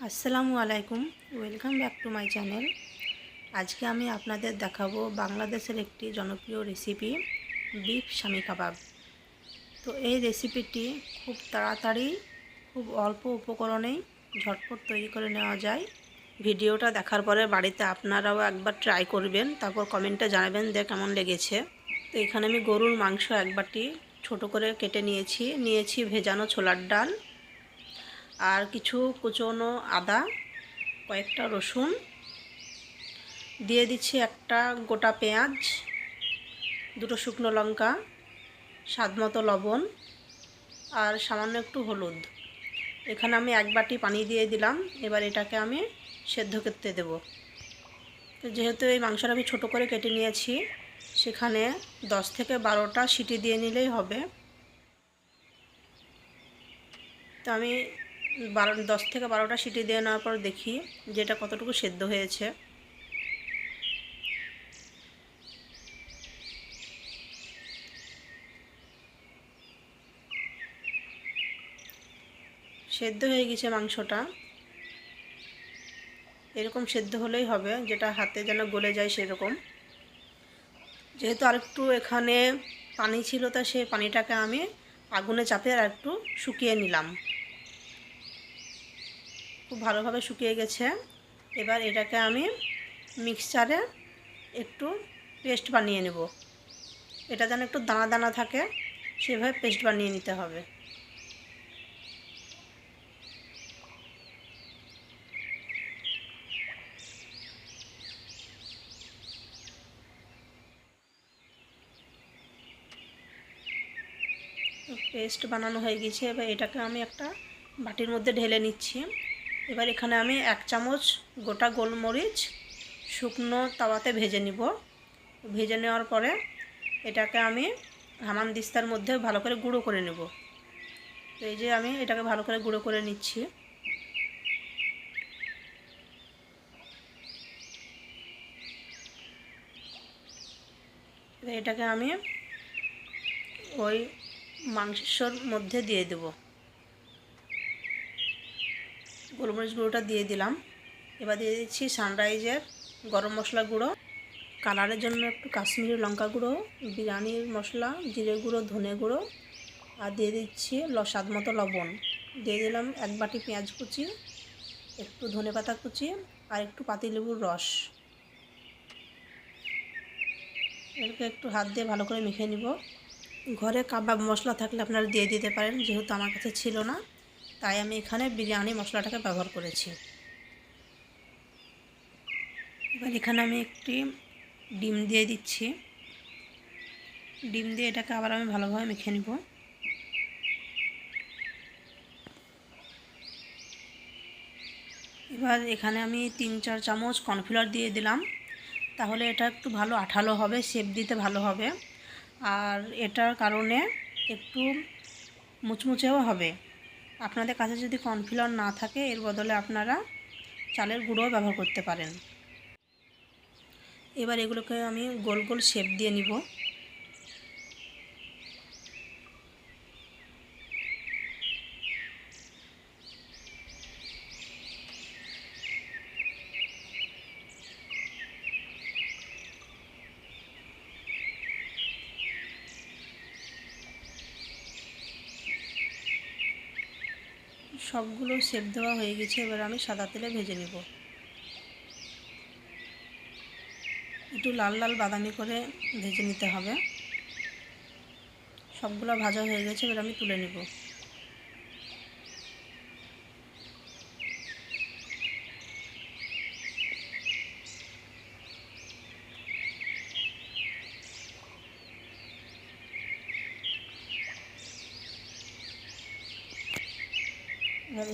আসসালামু আলাইকুম, welcome back to my channel. আজকে আমি আপনাদের দেখাবো বাংলাদেশের একটি জনপ্রিয় রেসিপি, বিফ শামি কাবাব। তো এই রেসিপিটি খুব তাড়াতাড়ি, খুব অল্প উপকরণেই ঝটপট তৈরি করে নেওয়া যায়। ভিডিওটা দেখার পরে বাড়িতে আপনারাও একবার ট্রাই করবেন, তারপর কমেন্টে জানাবেন যে কেমন লেগেছে। তো এখানে আমি গরুর মাংস এক বাটি ছোটো করে কেটে নিয়েছি ভেজানো ছোলার ডাল, আর কিছু কুচনো আদা, কয়েকটা রসুন, দিয়ে দিচ্ছি একটা গোটা পেঁয়াজ, দুটো শুকনো লঙ্কা, স্বাদমতো লবণ আর সামান্য একটু হলুদ। এখানে আমি এক বাটি পানি দিয়ে দিলাম। এবার এটাকে আমি সেদ্ধ করতে দেব। তো যেহেতু এই মাংসটা আমি ছোটো করে কেটে নিয়েছি, সেখানে 10 থেকে 12টা সিটি দিয়ে নিলেই হবে। তো আমি 10 থেকে 12টা সিটি দিয়ে নেওয়ার পর দেখি যে এটা কতটুকু সেদ্ধ হয়েছে। সেদ্ধ হয়ে গেছে মাংসটা। এরকম সেদ্ধ হলেই হবে, যেটা হাতে যেন গলে যায় সেরকম। যেহেতু আরেকটু এখানে পানি ছিল, তা সেই পানিটাকে আমি আগুনে চাপে আর একটু শুকিয়ে নিলাম। খুব ভালোভাবে শুকিয়ে গেছে। এবার এটাকে আমি মিক্সচারে একটু পেস্ট বানিয়ে নেব। এটা যেন একটু দানা দানা থাকে, সেভাবে পেস্ট বানিয়ে নিতে হবে। পেস্ট বানানো হয়ে গেছে। এবার এটাকে আমি একটা বাটির মধ্যে ঢেলে নিচ্ছি। এবার এখানে আমি 1 চামচ গোটা গোলমরিচ শুকনো তাওয়াতে ভেজে নিব। ভেজে নেওয়ার পরে এটাকে আমি হামানদিস্তার মধ্যে ভালো করে গুঁড়ো করে নেব। তো এই যে আমি এটাকে ভালো করে গুঁড়ো করে নিচ্ছি। এটাকে আমি ওই মাংসর মধ্যে দিয়ে দেব। গোলমরিচ গুঁড়োটা দিয়ে দিলাম। এবার দিয়ে দিচ্ছি সানরাইজের গরম মশলা গুঁড়ো, কালারের জন্য একটু কাশ্মীরি লঙ্কা গুঁড়ো, বিরিয়ানির মশলা, জিরে গুঁড়ো, ধনে গুঁড়ো, আর দিয়ে দিচ্ছি স্বাদ মতো লবণ। দিয়ে দিলাম 1 বাটি পেঁয়াজ কুচি, একটু ধনেপাতা কুচি আর একটু পাতিলেবুর রস। এটাকে একটু হাত দিয়ে ভালো করে মেখে নিব। ঘরে কাবাব মশলা থাকলে আপনারা দিয়ে দিতে পারেন, যেহেতু আমার কাছে ছিল না, তাই আমি এখানে বিরিয়ানি মশলাটাকে ব্যবহার করেছি। এবার এখানে আমি একটি ডিম দিয়ে দিচ্ছি। ডিম দিয়ে এটাকে আবার আমি ভালোভাবে মেখে নিব। এবার এখানে আমি 3-4 চামচ কর্নফ্লাওয়ার দিয়ে দিলাম। তাহলে এটা একটু ভালো আঠালো হবে, শেপ দিতে ভালো হবে, আর এটার কারণে একটু মুচমুচেও হবে। আপনাদের কাছে যদি কর্নফ্লাওয়ার না থাকে, এর বদলে আপনারা চালের গুঁড়োও ব্যবহার করতে পারেন। এবার এগুলোকে আমি গোল গোল শেপ দিয়ে নিব। সবগুলো শেপ দেওয়া হয়ে গেছে। এবার আমি সাদা তেলে ভেজে নেব। একটু লাল লাল বাদামি করে ভেজে নিতে হবে। সবগুলো ভাজা হয়ে গেছে, এবার আমি তুলে নেব। এবার